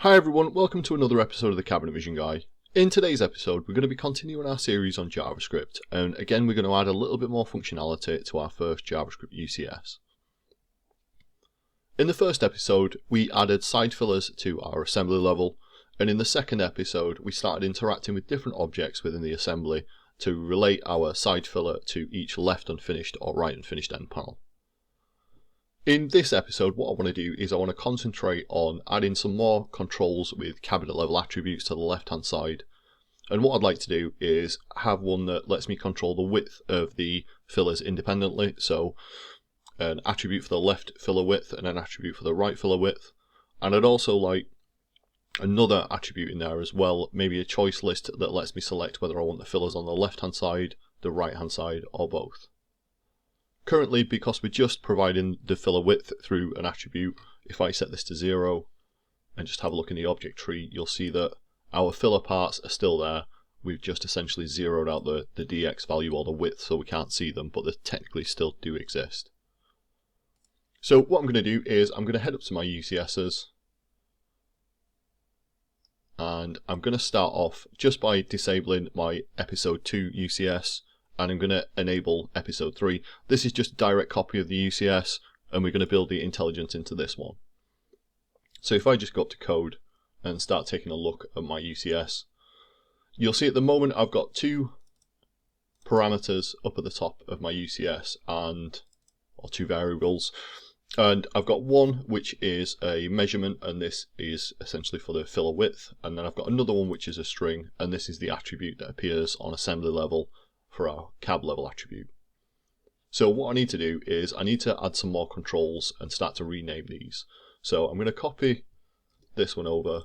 Hi everyone, welcome to another episode of the Cabinet Vision Guy. In today's episode we're going to be continuing our series on JavaScript, and again we're going to add a little bit more functionality to our first JavaScript UCS. In the first episode we added side fillers to our assembly level, and in the second episode we started interacting with different objects within the assembly to relate our side filler to each left unfinished or right unfinished end panel. In this episode, what I want to do is I want to concentrate on adding some more controls with cabinet level attributes to the left hand side. And what I'd like to do is have one that lets me control the width of the fillers independently. So an attribute for the left filler width and an attribute for the right filler width. And I'd also like another attribute in there as well, maybe a choice list that lets me select whether I want the fillers on the left hand side, the right hand side, or both. Currently, because we're just providing the filler width through an attribute, if I set this to 0 and just have a look in the object tree, you'll see that our filler parts are still there. We've just essentially zeroed out the dx value or the width so we can't see them, but they technically still do exist. So what I'm going to do is I'm going to head up to my UCSs, and I'm going to start off just by disabling my episode 2 UCS. And I'm going to enable episode 3. This is just a direct copy of the UCS, and we're going to build the intelligence into this one. So if I just go up to code and start taking a look at my UCS, you'll see at the moment I've got two parameters up at the top of my UCS, or two variables. And I've got one which is a measurement, and this is essentially for the filler width. And then I've got another one which is a string, and this is the attribute that appears on assembly level for our cab level attribute. So what I need to do is I need to add some more controls and start to rename these. So I'm going to copy this one over,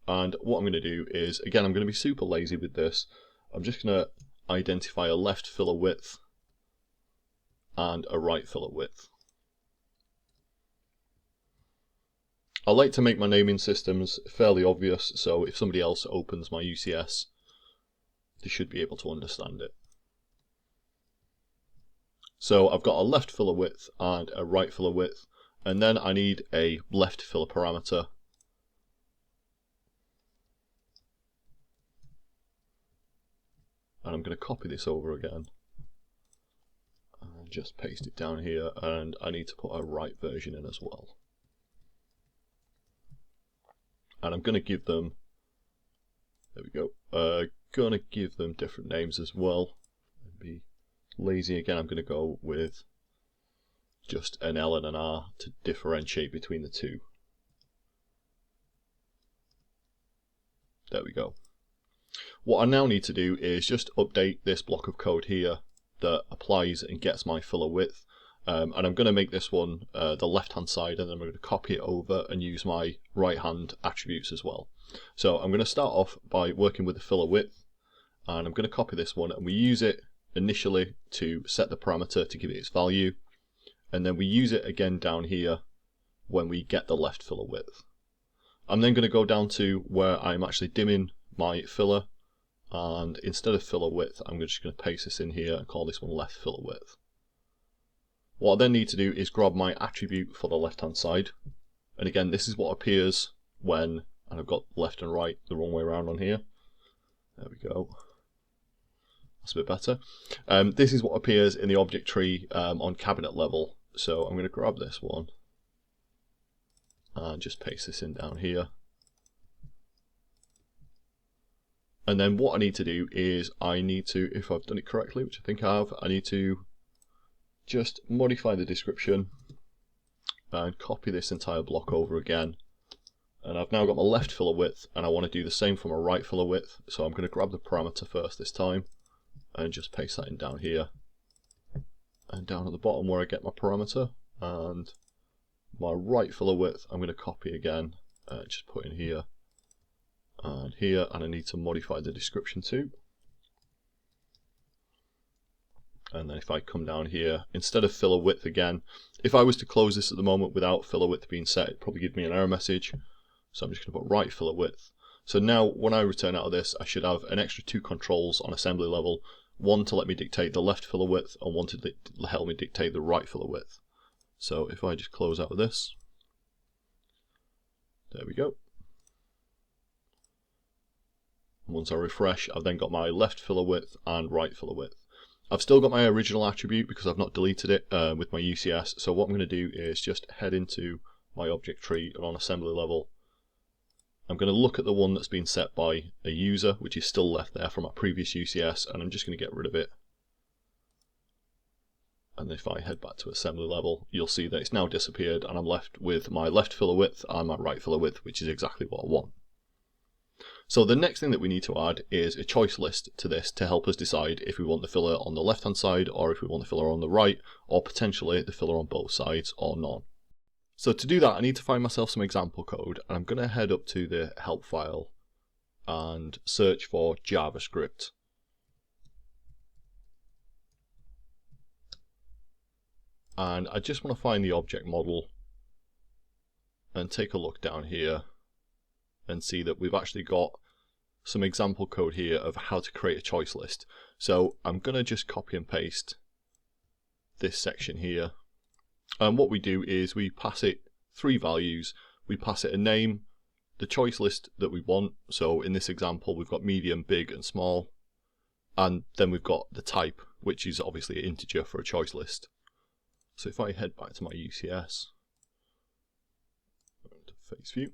and what I'm going to do is, again, I'm going to be super lazy with this. I'm just going to identify a left filler width and a right filler width. I like to make my naming systems fairly obvious, so if somebody else opens my UCS, they should be able to understand it. So I've got a left filler width and a right filler width, and then I need a left filler parameter. And I'm going to copy this over again and just paste it down here, and I need to put a right version in as well. And I'm going to give them, there we go, going to give them different names as well. Be lazy again, I'm going to go with just an L and an R to differentiate between the two. There we go. What I now need to do is just update this block of code here that applies and gets my filler width. And I'm going to make this one the left hand side, and then I'm going to copy it over and use my right hand attributes as well. So I'm going to start off by working with the filler width, and I'm going to copy this one, and we use it initially to set the parameter to give it its value, and then we use it again down here when we get the left filler width. I'm then going to go down to where I'm actually dimming my filler, and instead of filler width I'm just going to paste this in here and call this one left filler width. What I then need to do is grab my attribute for the left hand side, and again this is what appears when, and I've got left and right the wrong way around on here. There we go. That's a bit better. This is what appears in the object tree on cabinet level. So I'm going to grab this one and just paste this in down here. And then what I need to do is I need to, if I've done it correctly, which I think I have, I need to just modify the description and copy this entire block over again. And I've now got my left filler width, and I want to do the same for my right filler width. So I'm going to grab the parameter first this time and just paste that in down here, and down at the bottom where I get my parameter, and my right filler width I'm going to copy again and just put in here and here, and I need to modify the description too. And then if I come down here, instead of filler width again, if I was to close this at the moment without filler width being set, it'd probably give me an error message. So I'm just going to put right filler width. So now when I return out of this, I should have an extra two controls on assembly level, one to let me dictate the left filler width and one to help me dictate the right filler width. So if I just close out of this, there we go. Once I refresh, I've then got my left filler width and right filler width. I've still got my original attribute because I've not deleted it with my UCS. So what I'm going to do is just head into my object tree and on assembly level, I'm going to look at the one that's been set by a user, which is still left there from our previous UCS, and I'm just going to get rid of it. And if I head back to assembly level, you'll see that it's now disappeared and I'm left with my left filler width and my right filler width, which is exactly what I want. So the next thing that we need to add is a choice list to this to help us decide if we want the filler on the left hand side or if we want the filler on the right, or potentially the filler on both sides or none. So to do that, I need to find myself some example code, and I'm going to head up to the help file and search for JavaScript. And I just want to find the object model and take a look down here and see that we've actually got some example code here of how to create a choice list. So I'm going to just copy and paste this section here. And what we do is we pass it 3 values. We pass it a name, the choice list that we want. So in this example, we've got medium, big, and small. And then we've got the type, which is obviously an integer for a choice list. So if I head back to my UCS, face view,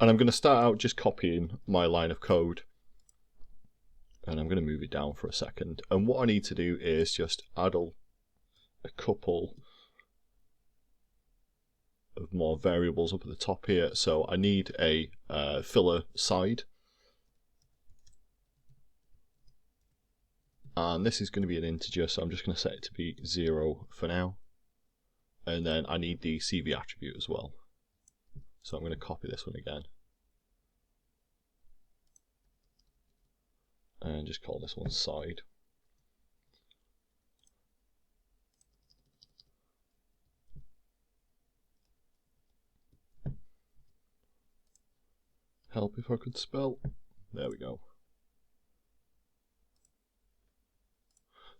and I'm going to start out just copying my line of code, and I'm going to move it down for a second. And what I need to do is just add a couple of more variables up at the top here. So I need a filler side, and this is going to be an integer, so I'm just going to set it to be 0 for now. And then I need the CV attribute as well. So I'm going to copy this one again and just call this one side. Help if I could spell. There we go.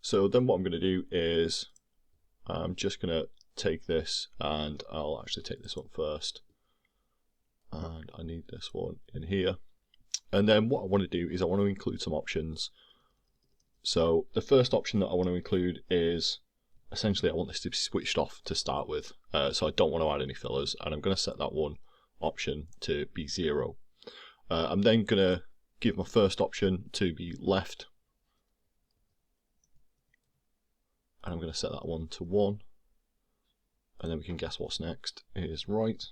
So then what I'm going to do is I'm just going to take this, and I'll actually take this one first. And I need this one in here. And then what I want to do is I want to include some options. So the first option that I want to include is essentially I want this to be switched off to start with. So I don't want to add any fillers, and I'm going to set that one option to be 0. I'm then going to give my first option to be left, and I'm going to set that one to 1, and then we can guess what's next is right.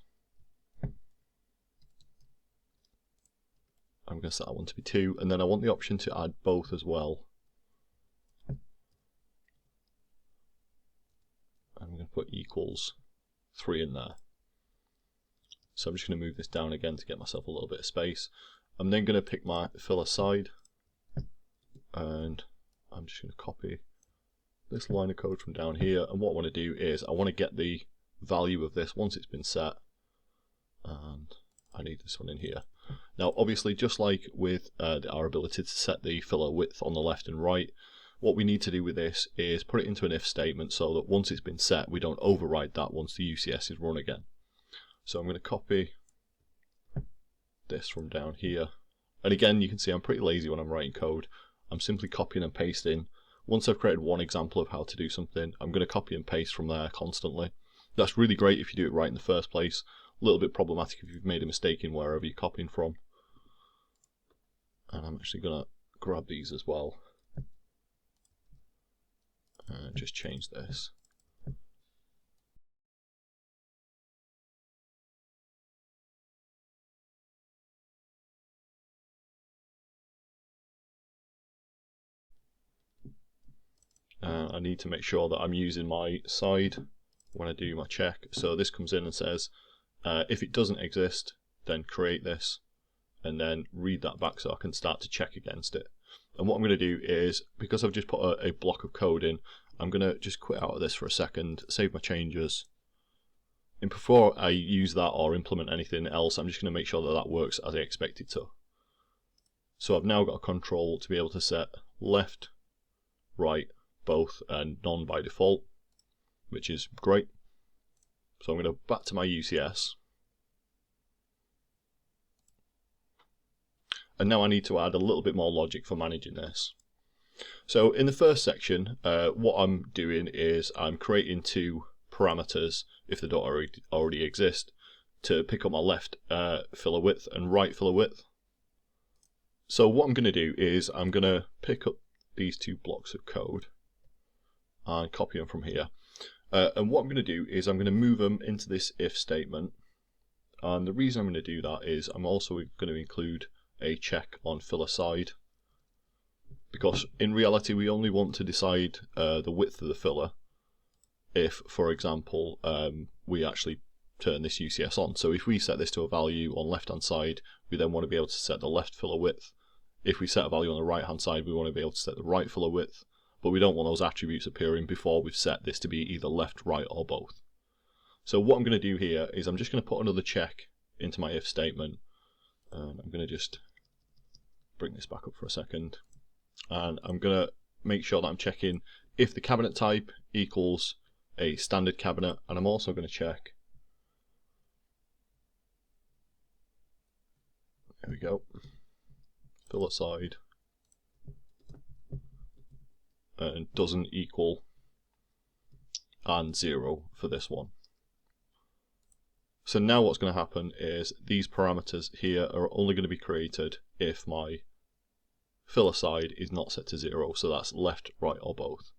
I'm going to set that one to be 2, and then I want the option to add both as well. I'm going to put equals 3 in there. So I'm just going to move this down again to get myself a little bit of space. I'm then going to pick my filler side, and I'm just going to copy this line of code from down here. And what I want to do is I want to get the value of this once it's been set, and I need this one in here. Now obviously, just like with our ability to set the filler width on the left and right, what we need to do with this is put it into an if statement so that once it's been set, we don't override that once the UCS is run again. So I'm going to copy this from down here. And again, you can see I'm pretty lazy when I'm writing code. I'm simply copying and pasting. Once I've created one example of how to do something, I'm going to copy and paste from there constantly. That's really great if you do it right in the first place. A little bit problematic if you've made a mistake in wherever you're copying from. And I'm actually going to grab these as well. And just change this. I need to make sure that I'm using my side when I do my check. So this comes in and says, if it doesn't exist, then create this, and then read that back so I can start to check against it. And what I'm going to do is, because I've just put a block of code in, I'm going to just quit out of this for a second, save my changes. And before I use that or implement anything else, I'm just going to make sure that that works as I expect it to. So I've now got a control to be able to set left, right, both, and none by default, which is great. So I'm going to go back to my UCS. And now I need to add a little bit more logic for managing this. So in the first section, what I'm doing is I'm creating two parameters, if they don't already exist, to pick up my left filler width and right filler width. So what I'm going to do is I'm going to pick up these two blocks of code and copy them from here. And what I'm going to do is I'm going to move them into this if statement. And the reason I'm going to do that is I'm also going to include a check on filler side, because in reality we only want to decide the width of the filler if, for example, we actually turn this UCS on. So if we set this to a value on left hand side, we then want to be able to set the left filler width. If we set a value on the right hand side, we want to be able to set the right filler width, but we don't want those attributes appearing before we've set this to be either left, right, or both. So what I'm going to do here is I'm just going to put another check into my if statement, and I'm going to just bring this back up for a second, and I'm going to make sure that I'm checking if the cabinet type equals a standard cabinet, and I'm also going to check, there we go, filler side, and doesn't equal and 0 for this one. So now what's going to happen is these parameters here are only going to be created if my filler side is not set to 0, so that's left, right, or both.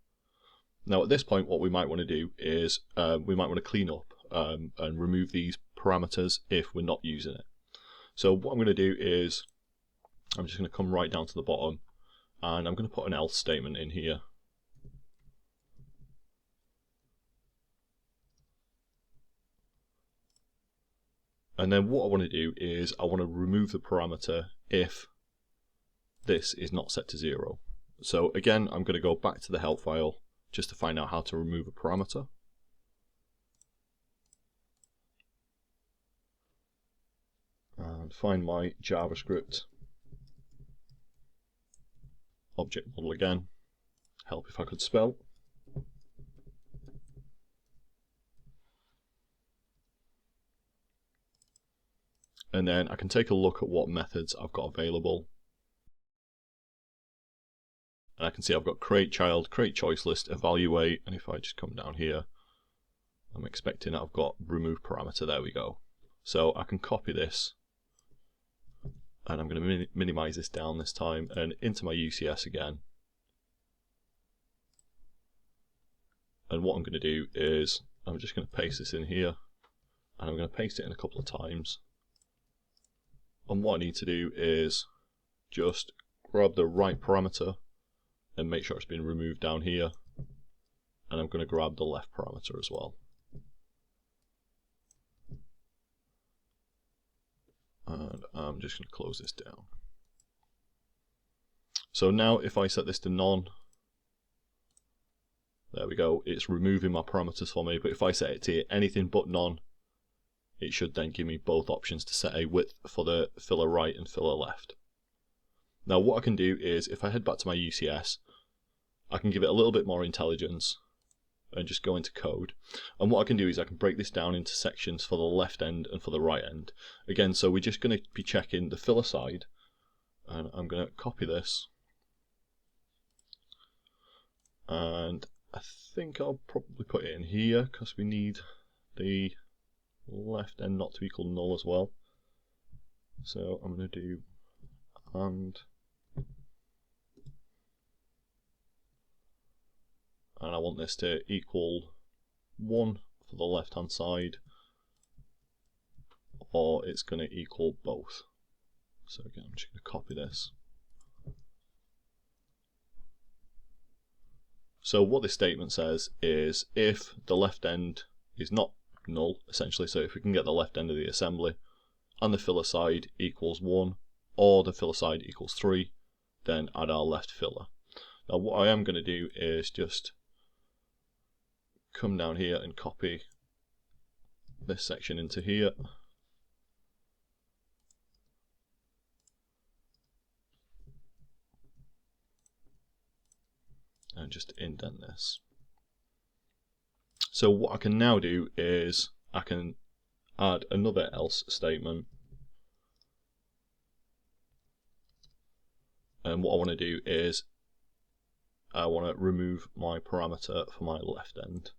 Now at this point what we might want to do is we might want to clean up and remove these parameters if we're not using it. So what I'm going to do is I'm just going to come right down to the bottom and I'm going to put an else statement in here. And then what I want to do is I want to remove the parameter if this is not set to 0. So again, I'm going to go back to the help file just to find out how to remove a parameter. And find my JavaScript object model again. Help if I could spell. And then I can take a look at what methods I've got available. And I can see I've got create child, create choice list, evaluate, and if I just come down here, I'm expecting I've got remove parameter, there we go. So I can copy this, and I'm going to minimize this down this time, and into my UCS again. And what I'm going to do is, I'm just going to paste this in here, and I'm going to paste it in a couple of times. And what I need to do is just grab the right parameter and make sure it's been removed down here, and I'm going to grab the left parameter as well. And I'm just going to close this down. So now if I set this to none, there we go, it's removing my parameters for me, but if I set it to anything but none, it should then give me both options to set a width for the filler right and filler left. Now what I can do is, if I head back to my UCS, I can give it a little bit more intelligence and just go into code. And what I can do is I can break this down into sections for the left end and for the right end. Again, so we're just going to be checking the filler side, and I'm going to copy this. And I think I'll probably put it in here because we need the left end not to equal null as well. So I'm going to do and I want this to equal 1 for the left hand side, or it's going to equal both. So again, I'm just going to copy this. So what this statement says is if the left end is not null, essentially, so if we can get the left end of the assembly and the filler side equals 1 or the filler side equals 3, then add our left filler. Now what I am going to do is just come down here and copy this section into here. And just indent this. So what I can now do is I can add another else statement. And what I want to do is I want to remove my parameter for my left end.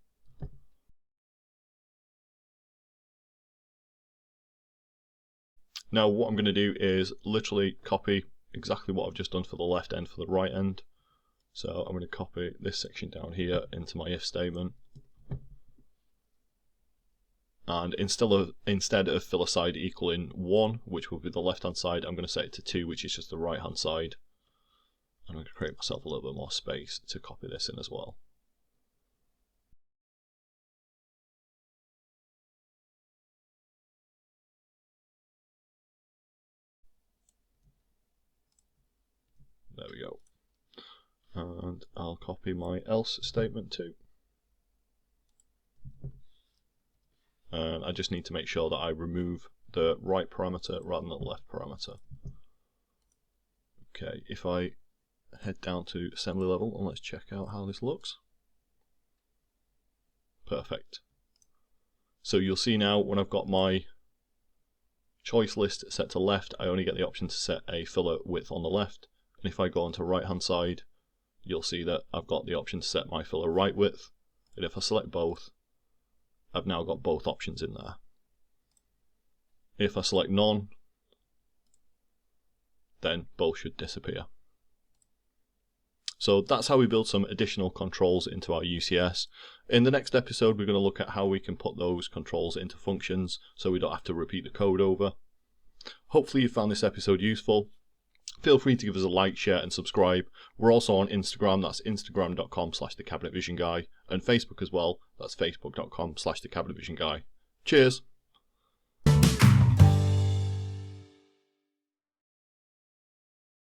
Now what I'm going to do is literally copy exactly what I've just done for the left end for the right end. So I'm going to copy this section down here into my if statement. And instead of fill aside equaling 1, which will be the left hand side, I'm going to set it to 2, which is just the right hand side. And I'm going to create myself a little bit more space to copy this in as well. There we go. And I'll copy my else statement too. And I just need to make sure that I remove the right parameter rather than the left parameter. Okay, if I head down to assembly level and let's check out how this looks. Perfect. So you'll see now when I've got my choice list set to left, I only get the option to set a filler width on the left. And if I go onto right hand side, you'll see that I've got the option to set my filler right width. And if I select both, I've now got both options in there. If I select none, then both should disappear. So that's how we build some additional controls into our UCS. In the next episode, we're going to look at how we can put those controls into functions so we don't have to repeat the code over. Hopefully you found this episode useful. Feel free to give us a like, share and subscribe. We're also on Instagram, that's instagram.com/thecabinetvisionguy, and Facebook as well, that's facebook.com/thecabinetvisionguy. Cheers!